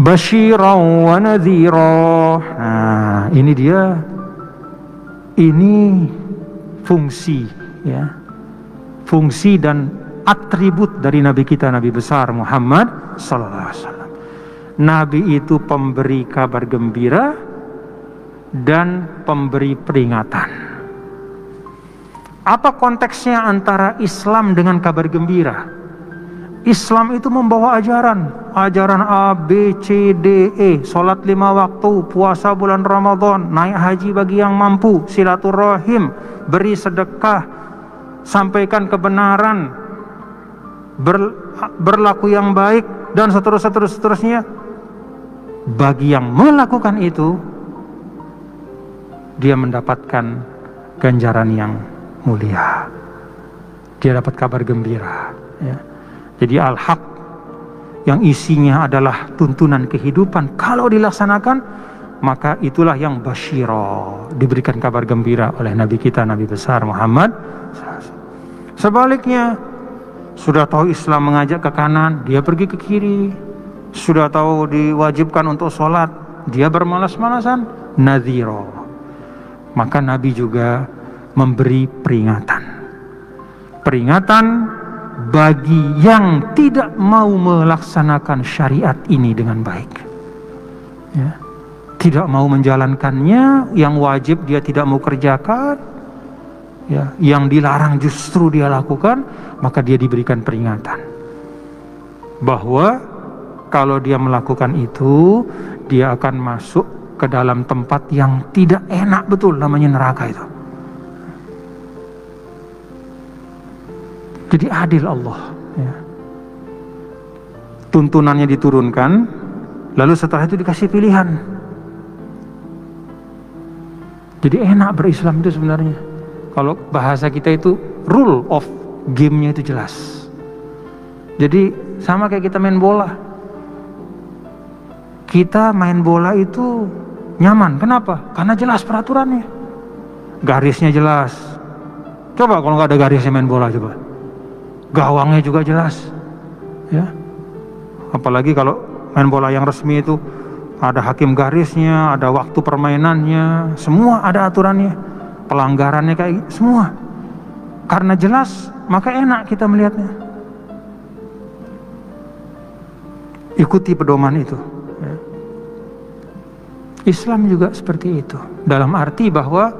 Basyiran wa nadhira. Nah, ini dia. Ini fungsi, ya. Fungsi dan atribut dari Nabi kita, Nabi besar Muhammad sallallahu alaihi wasallam. Nabi itu pemberi kabar gembira dan pemberi peringatan. Apa konteksnya antara Islam dengan kabar gembira? Islam itu membawa ajaran A, B, C, D, E, sholat 5 waktu, puasa bulan Ramadan, naik haji bagi yang mampu, silaturahim, beri sedekah, sampaikan kebenaran, berlaku yang baik, dan seterusnya. Bagi yang melakukan itu, dia mendapatkan ganjaran yang mulia. Dia dapat kabar gembira, ya. Jadi al-haq yang isinya adalah tuntunan kehidupan, kalau dilaksanakan maka itulah yang basyira, diberikan kabar gembira oleh Nabi kita, Nabi besar Muhammad. Sebaliknya, sudah tahu Islam mengajak ke kanan, dia pergi ke kiri. Sudah tahu diwajibkan untuk sholat, dia bermalas-malasan, nadhira. Maka Nabi juga memberi peringatan bagi yang tidak mau melaksanakan syariat ini dengan baik, ya. Tidak mau menjalankannya, yang wajib dia tidak mau kerjakan, ya. Yang dilarang justru dia lakukan, maka dia diberikan peringatan bahwa kalau dia melakukan itu, dia akan masuk ke dalam tempat yang tidak enak betul, namanya neraka itu. Jadi adil Allah, ya. Tuntunannya diturunkan, lalu setelah itu dikasih pilihan. Jadi enak berislam itu sebenarnya. Kalau bahasa kita itu rule of game-nya itu jelas. Jadi sama kayak kita main bola. Kita main bola itu nyaman. Kenapa? Karena jelas peraturannya. Garisnya jelas. Coba kalau nggak ada garisnya main bola, coba. Gawangnya juga jelas, ya. Apalagi kalau main bola yang resmi itu ada hakim garisnya, ada waktu permainannya, semua ada aturannya, pelanggarannya kayak semua. Karena jelas, maka enak kita melihatnya. Ikuti pedoman itu, ya. Islam juga seperti itu, dalam arti bahwa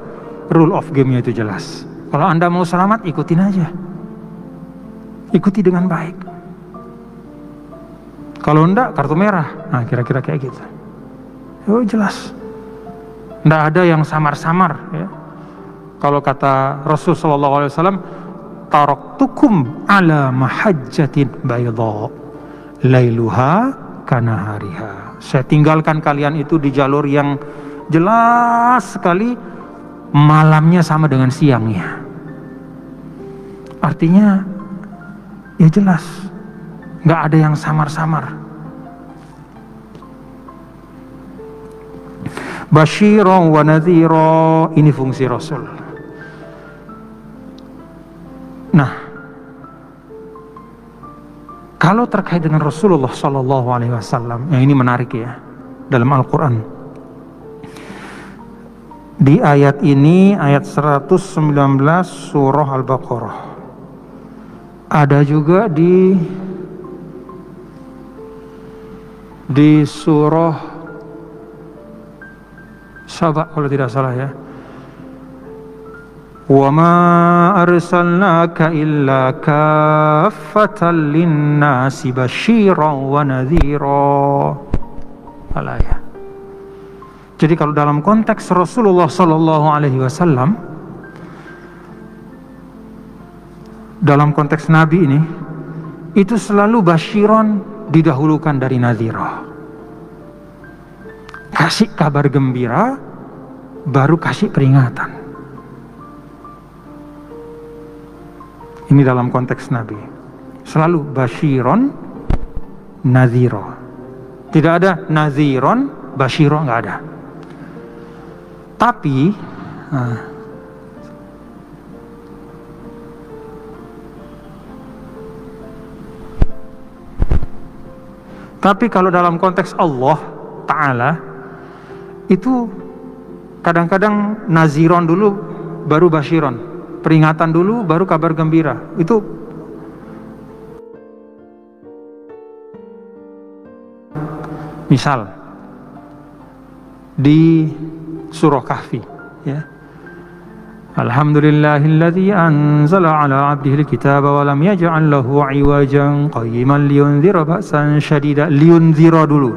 rule of game-nya itu jelas. Kalau Anda mau selamat, ikutin aja. Ikuti dengan baik. Kalau enggak, kartu merah. Nah, kira-kira kayak gitu. Oh, jelas. Enggak ada yang samar-samar, ya. Kalau kata Rasul sallallahu alaihi wasallam, taraktukum ala mahajjatin bayda lailuha kanahariha. Saya tinggalkan kalian itu di jalur yang jelas sekali, malamnya sama dengan siangnya. Artinya ya jelas, nggak ada yang samar-samar. Basyiran wa nadhira, ini fungsi Rasul. Nah, kalau terkait dengan Rasulullah Sallallahu Alaihi Wasallam, yang ini menarik ya, dalam Al-Quran. Di ayat ini, ayat 119 surah Al-Baqarah. Ada juga di surah Saba kalau tidak salah, ya. Wa ma arsalnaka illa kaffatan lin-nasi basyiran wa nadhira. Al-ayat. Jadi kalau dalam konteks Rasulullah sallallahu alaihi wasallam, dalam konteks Nabi ini, itu selalu basyiran didahulukan dari nadhira. Kasih kabar gembira, baru kasih peringatan. Ini dalam konteks Nabi. Selalu basyiran, nadhira. Tidak ada nadhiran, basyiran, nggak ada. Tapi Tapi kalau dalam konteks Allah Ta'ala, itu kadang-kadang naziron dulu baru basyiron, peringatan dulu baru kabar gembira. Itu misal di surah Kahfi, ya. Alhamdulillahilladzi anzala ala 'abdihi al-kitaba wa lam yaj'al lahu 'iwajan qayyiman liyunzira ba'san syadida. Liyunzira dulu,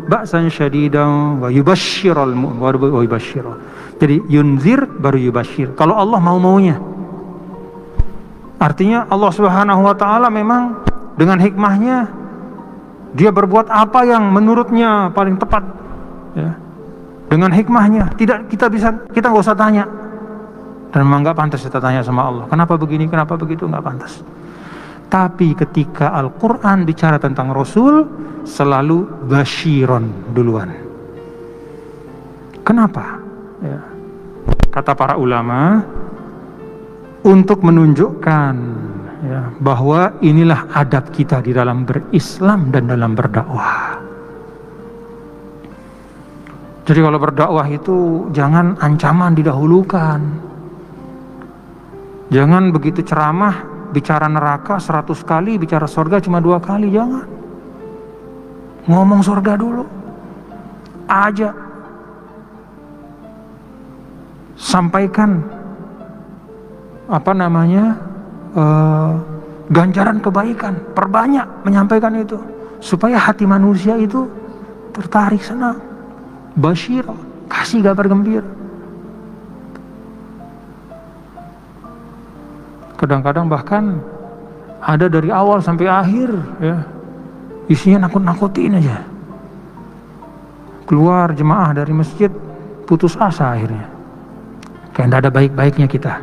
ba'san syadidan wa yubashshiral mu'minin wa yubashshira. Jadi yunzir baru yubasyir. Kalau Allah mau-maunya. Artinya Allah Subhanahu wa taala memang dengan hikmahnya dia berbuat apa yang menurutnya paling tepat, ya. Dengan hikmahnya, tidak kita nggak usah tanya. Dan memang nggak pantas kita tanya sama Allah, kenapa begini, kenapa begitu, nggak pantas. Tapi ketika Al-Quran bicara tentang Rasul, selalu basyiron duluan. Kenapa? Ya. Kata para ulama, untuk menunjukkan, ya, bahwa inilah adab kita di dalam berislam dan dalam berdakwah. Jadi kalau berdakwah itu jangan ancaman didahulukan. Jangan begitu ceramah bicara neraka 100 kali, bicara surga cuma 2 kali, jangan. Ngomong surga dulu. Ajak. Sampaikan ganjaran kebaikan, perbanyak menyampaikan itu supaya hati manusia itu tertarik, senang. Basyir, kasih kabar gembira. Kadang-kadang bahkan ada dari awal sampai akhir, ya, isinya nakut-nakutin aja. Keluar jemaah dari masjid putus asa akhirnya. Kayak tidak ada baik-baiknya kita.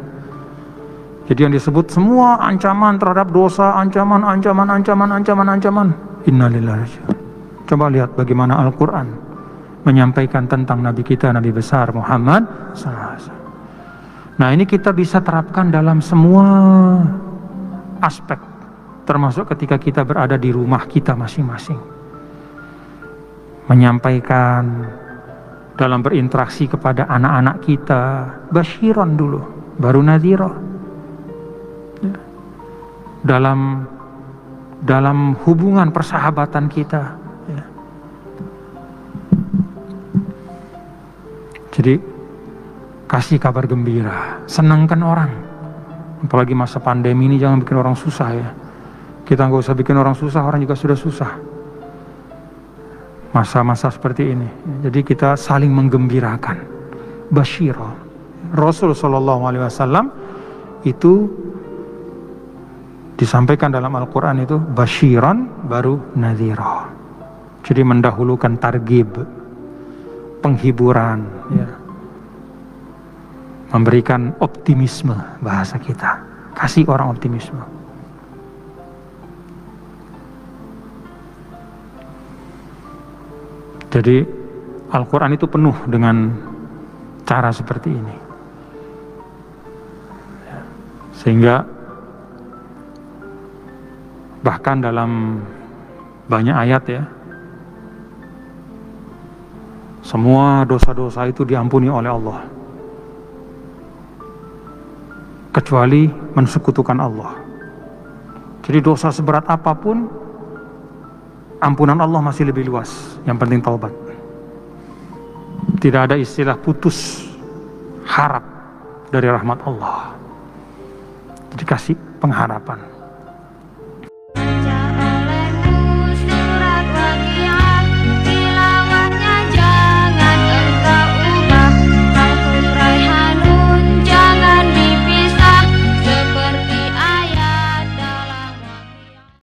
Jadi yang disebut semua ancaman terhadap dosa, ancaman. Innalillahi. Coba lihat bagaimana Al-Quran menyampaikan tentang Nabi kita, Nabi besar Muhammad SAW. Nah, ini kita bisa terapkan dalam semua aspek, termasuk ketika kita berada di rumah kita masing-masing. Menyampaikan dalam berinteraksi kepada anak-anak kita, basyiron dulu, baru nadhira. Ya. Dalam hubungan persahabatan kita, ya. Jadi kasih kabar gembira, senangkan orang. Apalagi masa pandemi ini, jangan bikin orang susah, ya. Kita nggak usah bikin orang susah, orang juga sudah susah. Masa-masa seperti ini, jadi kita saling menggembirakan. Basyira. Rasul SAW itu disampaikan dalam Al-Quran itu basyiran baru nadhira. Jadi mendahulukan targhib, penghiburan, ya. Memberikan optimisme, bahasa kita. Kasih orang optimisme. Jadi Al-Quran itu penuh dengan cara seperti ini. Sehingga bahkan dalam banyak ayat, ya, semua dosa-dosa itu diampuni oleh Allah, kecuali mensekutukan Allah. Jadi dosa seberat apapun, ampunan Allah masih lebih luas. Yang penting taubat. Tidak ada istilah putus harap dari rahmat Allah. Jadi kasih pengharapan.